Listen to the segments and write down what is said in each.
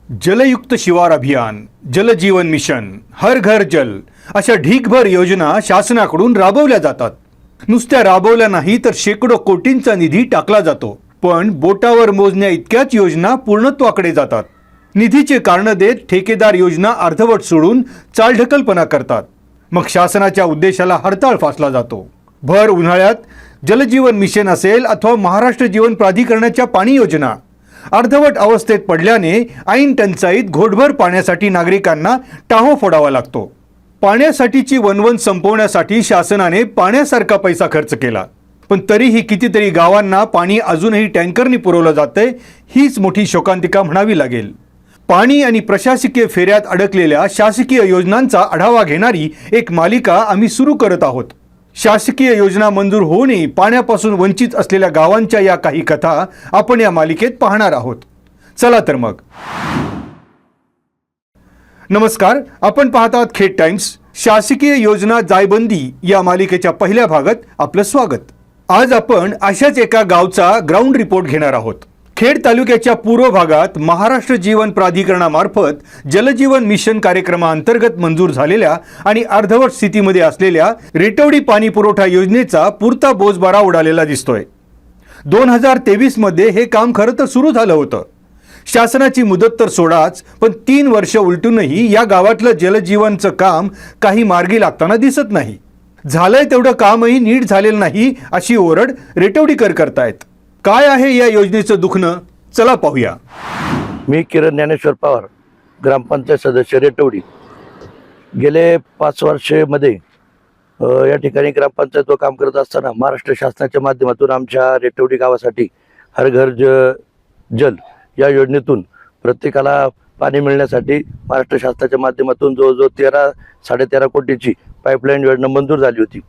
जलयुक्त शिवार अभियान, जल जीवन मिशन, हर घर जल अशा ढीकभर योजना शासनाकडून राबवल्या जातात. नुसत्या राबवल्या नाही तर शेकडो कोटींचा निधी टाकला जातो. पण बोटावर मोजण्या इतक्याच योजना पूर्णत्वाकडे जातात. निधीचे कारण देत ठेकेदार योजना अर्धवट सोडून चालढकलपणा करतात. मग शासनाच्या उद्देशाला हरताळ फासला जातो. भर उन्हाळ्यात जलजीवन मिशन असेल अथवा महाराष्ट्र जीवन प्राधिकरणाच्या पाणी योजना अर्धवट अवस्थेत पडल्याने ऐन टंचाईत घोटभर पाण्यासाठी नागरिकांना टाहो फोडावा लागतो. पाण्यासाठीची वणवण संपवण्यासाठी शासनाने पाण्यासारखा पैसा खर्च केला, पण तरीही कितीतरी गावांना पाणी अजूनही टँकरनी पुरवलं जातंय. हीच मोठी शोकांतिका म्हणावी लागेल. पाणी आणि प्रशासकीय फेऱ्यात अडकलेल्या शासकीय योजनांचा आढावा घेणारी एक मालिका आम्ही सुरू करत आहोत. शासकीय योजना मंजूर होऊनही पाण्यापासून वंचित असलेल्या गावांच्या या काही कथा आपण या मालिकेत पाहणार आहोत. चला तर मग. नमस्कार, आपण पाहतात खेड टाइम्स. शासकीय योजना जायबंदी या मालिकेच्या पहिल्या भागात आपलं स्वागत. आज आपण अशाच एका गावचा ग्राउंड रिपोर्ट घेणार आहोत. खेड तालुक्याच्या पूर्व भागात महाराष्ट्र जीवन प्राधिकरणामार्फत जलजीवन मिशन कार्यक्रमाअंतर्गत मंजूर झालेल्या आणि अर्धवट स्थितीमध्ये असलेल्या रेटवडी पाणी पुरवठा योजनेचा पुरता बोजबारा उडालेला दिसतोय. 2023 मध्ये हे काम खरं तर सुरू झालं होतं. शासनाची मुदत तर सोडाच, पण 3 वर्ष उलटूनही या गावातलं जलजीवनचं काम काही मार्गी लागताना दिसत नाही. झालंय तेवढं कामही नीट झालेलं नाही अशी ओरड रेटवडीकर करतायत. काय आहे या योजनेचं दुखणं, चला पाहूया. मी किरण ज्ञानेश्वर पवार, ग्रामपंचायत सदस्य रेटवडी. गेले 5 वर्षामध्ये या ठिकाणी ग्रामपंचायत काम करत असताना महाराष्ट्र शासनाच्या माध्यमातून आमच्या रेटवडी गावासाठी हर घर जल या योजनेतून प्रत्येकाला पाणी मिळण्यासाठी महाराष्ट्र शासनाच्या माध्यमातून जवळजवळ 13-13.5 कोटीची पाईपलाईन योजना मंजूर झाली होती.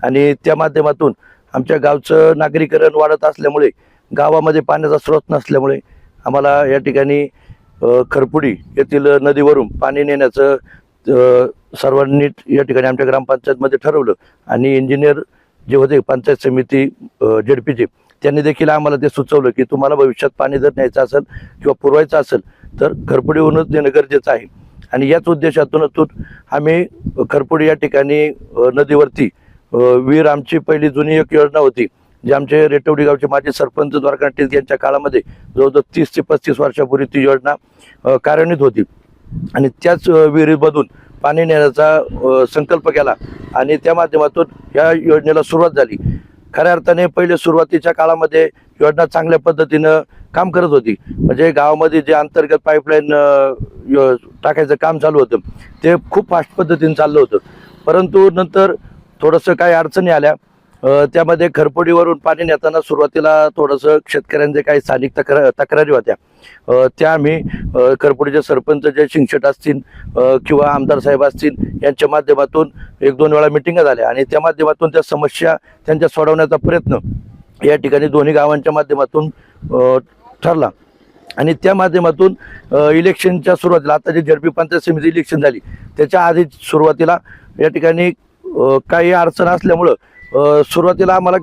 आणि त्या माध्यमातून आमच्या गावचं नागरीकरण वाढत असल्यामुळे, गावामध्ये पाण्याचा स्रोत नसल्यामुळे आम्हाला या ठिकाणी खरपुडी येथील नदीवरून पाणी नेण्याचं सर्वांनी या ठिकाणी आमच्या ग्रामपंचायतमध्ये ठरवलं. आणि इंजिनियर जे होते पंचायत समिती जेडपीचे, त्यांनी देखील आम्हाला ते सुचवलं की तुम्हाला भविष्यात पाणी जर न्यायचं असेल किंवा पुरवायचं असेल तर खरपुडीवरूनच नेणं गरजेचं आहे. आणि याच उद्देशातून आम्ही खरपुडी या ठिकाणी नदीवरती वीर आमची पहिली जुनी एक योजना होती, जी आमचे रेटवडी गावचे माजी सरपंच द्वारकानाथ टिळक यांच्या काळामध्ये जवळजवळ 30 ते 35 वर्षापूर्वी ती योजना कार्यान्वित होती. आणि त्याच विहिरीमधून पाणी नेण्याचा संकल्प केला आणि त्या माध्यमातून या योजनेला सुरुवात झाली. खऱ्या अर्थाने पहिले सुरुवातीच्या काळामध्ये योजना चांगल्या पद्धतीनं काम करत होती. म्हणजे गावामध्ये जे अंतर्गत पाईपलाईन टाकायचं काम चालू होतं ते खूप फास्ट पद्धतीने चाललं होतं. परंतु नंतर थोडंसं काही अडचणी आल्या. त्यामध्ये खरपुडीवरून पाणी नेताना सुरुवातीला थोडंसं शेतकऱ्यांचे काही स्थानिक तक्रारी होत्या. त्या आम्ही खरपुडीचे सरपंच जे शिंगशेट असतील किंवा आमदार साहेब असतील यांच्या माध्यमातून 1-2 वेळा मिटिंगा झाल्या आणि त्या माध्यमातून त्या समस्या त्यांच्या सोडवण्याचा प्रयत्न या ठिकाणी दोन्ही गावांच्या माध्यमातून ठरला. आणि त्या माध्यमातून इलेक्शनच्या सुरुवातीला, आता जे झडपी पंचायत समिती इलेक्शन झाली त्याच्या आधी सुरुवातीला या ठिकाणी काही अडचण असल्यामुळं सुरुवातीला आम्हाला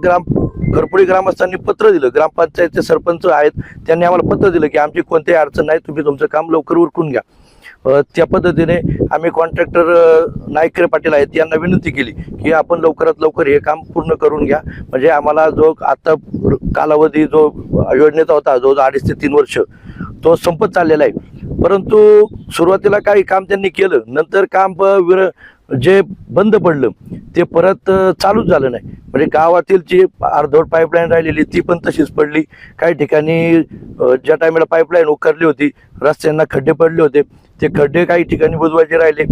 खरपुडी ग्रामस्थांनी पत्र दिलं. ग्रामपंचायतचे सरपंच आहेत, त्यांनी आम्हाला पत्र दिलं की आमची कोणतीही अडचण नाही, तुम्ही तुमचं काम लवकर उरकून घ्या. त्या पद्धतीने आम्ही कॉन्ट्रॅक्टर नाईकरे पाटील आहेत यांना विनंती केली की आपण लवकरात लवकर हे काम पूर्ण करून घ्या. म्हणजे आम्हाला जो आता कालावधी जो योजनेचा होता जो 2.5 ते 3 वर्ष तो संपत चाललेला आहे. परंतु सुरुवातीला काही काम त्यांनी केलं, नंतर काम जे बंद पडलं ते परत चालूच झालं नाही. म्हणजे गावातील जी अर्धवट पाईपलाईन राहिलेली ती पण तशीच पडली. काही ठिकाणी ज्या टायमाला पाईपलाईन उकरली होती रस्त्यांना खड्डे पडले होते, ते खड्डे काही ठिकाणी बुजवायचे राहिले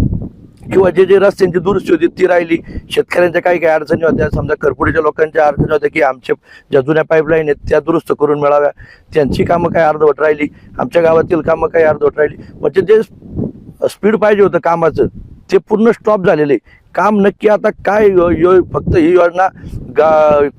किंवा जे रस्त्यांची दुरुस्ती होती ती राहिली. शेतकऱ्यांच्या काही अडचणी होत्या, समजा खरपुडीच्या लोकांच्या अडचणी होत्या की आमच्या ज्या जुन्या पाईपलाईन आहेत त्या दुरुस्त करून मिळाव्या, त्यांची कामं काही अर्धवट राहिली. आमच्या गावातील कामं काही अर्धवट राहिली. म्हणजे जे स्पीड पाहिजे होतं कामाचं ते पूर्ण स्टॉप झालेले काम. नक्की आता काय फक्त ही योजना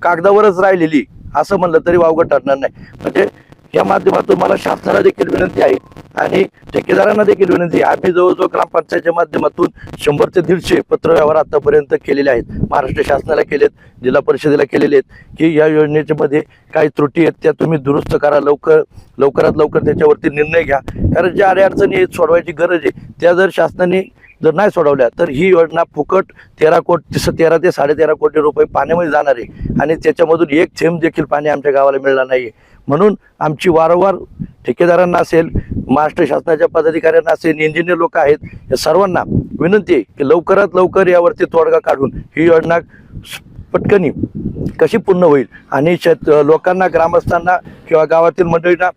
कागदावरच राहिलेली असं म्हणलं तरी वावगं ठरणार नाही. म्हणजे या माध्यमातून मला शासनाला देखील विनंती आहे आणि ठेकेदारांना देखील विनंती आहे. आम्ही जवळजवळ ग्रामपंचायतच्या माध्यमातून 100 ते 150 पत्रव्यवहार आतापर्यंत केलेले आहेत. महाराष्ट्र शासनाला केलेत, जिल्हा परिषदेला केलेले आहेत की या योजनेच्या मध्ये काही त्रुटी आहेत त्या तुम्ही दुरुस्त करा, लवकरात लवकर त्याच्यावरती निर्णय घ्या. कारण ज्या अडचणी सोडवायची गरज आहे त्या जर शासनाने जर नाही सोडवल्या तर ही योजना फुकट 13 ते 13.5 कोटी रुपये पाण्यामध्ये जाणार आहे आणि त्याच्यामधून एक थेंब देखील पाणी आमच्या गावाला मिळणार नाही. म्हणून आमची वारंवार ठेकेदारांना असेल, महाराष्ट्र शासनाच्या पदाधिकाऱ्यांना असेल, इंजिनियर लोक आहेत, या सर्वांना विनंती आहे की लवकरात लवकर यावरती तोडगा काढून ही योजना पटकनी कशी पूर्ण होईल आणि लोकांना, ग्रामस्थांना किंवा गावातील मंडळींना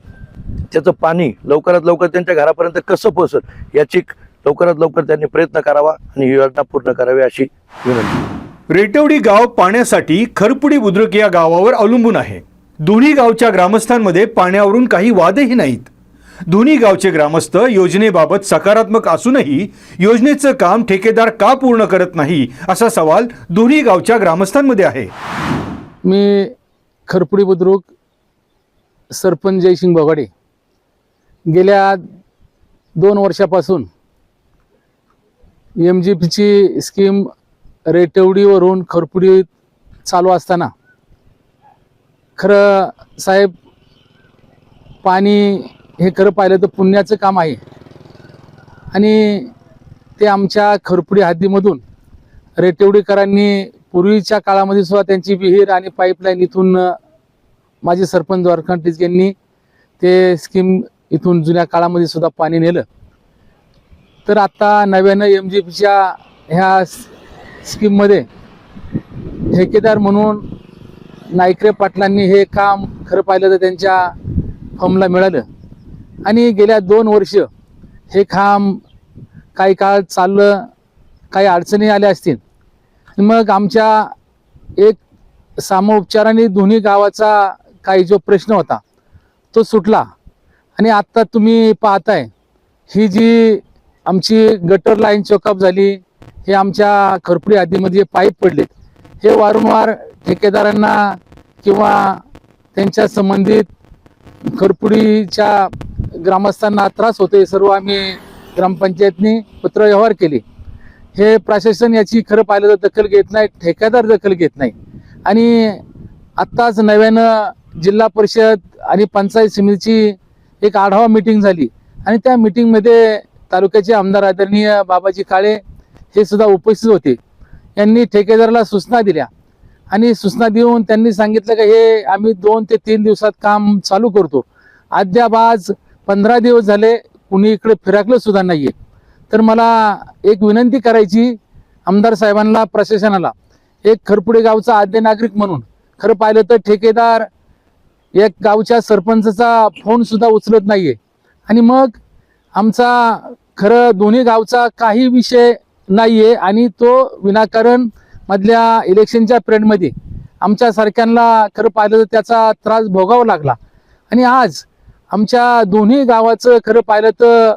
त्याचं पाणी लवकरात लवकर त्यांच्या घरापर्यंत कसं पोहोचेल याची लवकरात लवकर त्यांनी प्रयत्न करावा आणि ही योजना पूर्ण करावी अशी विनंती. रेटवडी गाव पाण्यासाठी खरपुडी बुद्रुक या गावावर अवलंबून आहे. दोन्ही गावच्या ग्रामस्थांमध्ये पाण्यावरून काही वादही नाहीत. दोन्ही गावचे ग्रामस्थ योजनेबाबत सकारात्मक असूनही योजनेचं काम ठेकेदार का पूर्ण करत नाही असा सवाल दोन्ही गावच्या ग्रामस्थांमध्ये आहे. मी खरपुडी बुद्रुक सरपंच जयसिंग बगाडे गेल्या 2 वर्षापासून MGPची स्कीम रेटवडीवरून खरपुडी चालू असताना खरं साहेब पाणी हे खरं पाहिलं तर पुण्याचं काम आहे आणि ते आमच्या खरपुडी हद्दीमधून रेटवडीकरांनी पूर्वीच्या काळामध्ये सुद्धा त्यांची विहीर आणि पाईपलाईन इथून माजी सरपंच द्वारकांत यांनी ते स्कीम इथून जुन्या काळामध्ये सुद्धा पाणी नेलं. तर आता नव्यानं MGPच्या ह्या स्कीममध्ये ठेकेदार म्हणून नायकरे पाटलांनी हे काम खरं पाहिलं तर त्यांच्या फर्मला मिळालं आणि गेल्या 2 वर्ष हे काम काही काळ चाललं, काही अडचणी आल्या असतील. मग आमच्या एक सामोपचाराने दोन्ही गावाचा काही जो प्रश्न होता तो सुटला आणि आत्ता तुम्ही पाहताय ही जी आमची गटर लाईन चोकअप झाली, हे आमच्या खरपुडी हद्दीमध्ये पाईप पडलेत, हे वारंवार ठेकेदारांना किंवा त्यांच्या संबंधित खरपुडीच्या ग्रामस्थांना त्रास होतोय. सर्व आम्ही ग्रामपंचायतनी पत्रव्यवहार केले. हे प्रशासन याची खरं पाहिलं तर दखल घेत नाही, ठेकेदार दखल घेत नाही. आणि आत्ताच नव्यानं जिल्हा परिषद आणि पंचायत समितीची एक आढावा मीटिंग झाली आणि त्या मीटिंगमध्ये तालुक्याचे आमदार आदरणीय बाबाजी काळे हे सुद्धा उपस्थित होते. यांनी ठेकेदाराला सूचना दिल्या आणि सूचना देऊन त्यांनी सांगितलं की हे आम्ही 2 ते 3 दिवसात काम चालू करतो. अद्याप आज 15 दिवस झाले कुणी इकडे फिरकलं सुद्धा नाहीये. तर मला एक विनंती करायची आमदार साहेबांना, प्रशासनाला, एक खरपुडी गावचा आद्य नागरिक म्हणून खरं पाहिलं तर ठेकेदार एक गावच्या सरपंचाचा फोन सुद्धा उचलत नाहीये आणि मग आमचा खरं दोन्ही गावचा काही विषय नाहीये आणि तो विनाकारण मधल्या इलेक्शनच्या पिरियडमध्ये आमच्या सारख्यांना खरं पाहिलं तर त्याचा त्रास भोगावा लागला. आणि आज आमच्या दोन्ही गावाचं खरं पाहिलं तर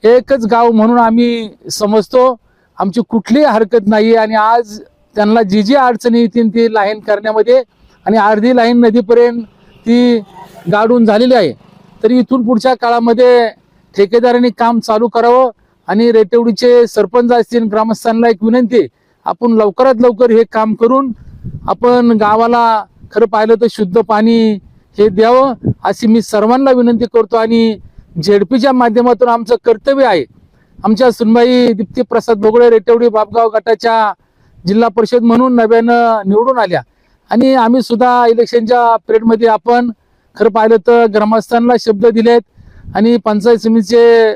एकच गाव म्हणून आम्ही समजतो, आमची कुठलीही हरकत नाहीये. आणि आज त्यांना जी जी अडचणी येतील ती लाईन करण्यामध्ये आणि अर्धी लाईन नदीपर्यंत ती गाडून झालेली आहे. तरी इथून पुढच्या काळामध्ये ठेकेदारांनी काम चालू करावं आणि रेटवडीचे सरपंच असतील, ग्रामस्थांना एक विनंती, आपण लवकरात लवकर हे काम करून आपण गावाला खरं पाहिलं तर शुद्ध पाणी हे द्यावं अशी मी सर्वांना विनंती करतो. आणि झेडपीच्या माध्यमातून आमचं कर्तव्य आहे. आमच्या सुनबाई दीप्ती प्रसाद भोगळे रेटवडी बापगाव गटाच्या जिल्हा परिषद म्हणून नव्यानं निवडून आल्या आणि आम्ही सुद्धा इलेक्शनच्या पिरियडमध्ये आपण खरं पाहिलं तर ग्रामस्थांना शब्द दिलेत आणि पंचायत समितीचे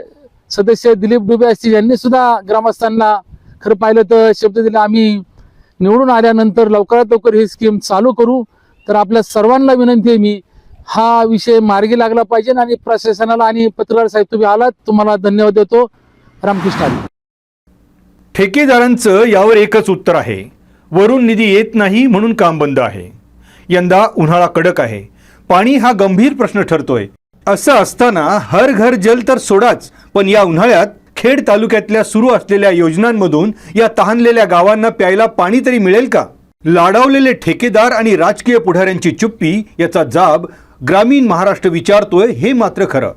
सदस्य दिलीप डुबे असतील यांनी सुद्धा ग्रामस्थांना खरं पाहिलं तर शब्द दिला. आम्ही निवडून आल्यानंतर लवकरात लवकर ही स्कीम चालू करू. तर आपल्या सर्वांना विनंती आहे, मी हा विषय मार्गी लागला पाहिजे आणि प्रशासनाला आणि पत्रकार साहेब तुम्ही आलात, तुम्हाला धन्यवाद देतो. रामकृष्ण. ठेकेदारांचं यावर एकच उत्तर आहे, वरून निधी येत नाही म्हणून काम बंद आहे. यंदा उन्हाळा कडक आहे, पाणी हा गंभीर प्रश्न ठरतोय. असं असताना हर घर जल तर सोडाच, पण या उन्हाळ्यात खेड तालुक्यातल्या सुरू असलेल्या योजनांमधून या तहानलेल्या गावांना प्यायला पाणी तरी मिळेल का? लाडावलेले ठेकेदार आणि राजकीय पुढाऱ्यांची चुप्पी याचा जाब ग्रामीण महाराष्ट्र विचारतोय हे मात्र खरं.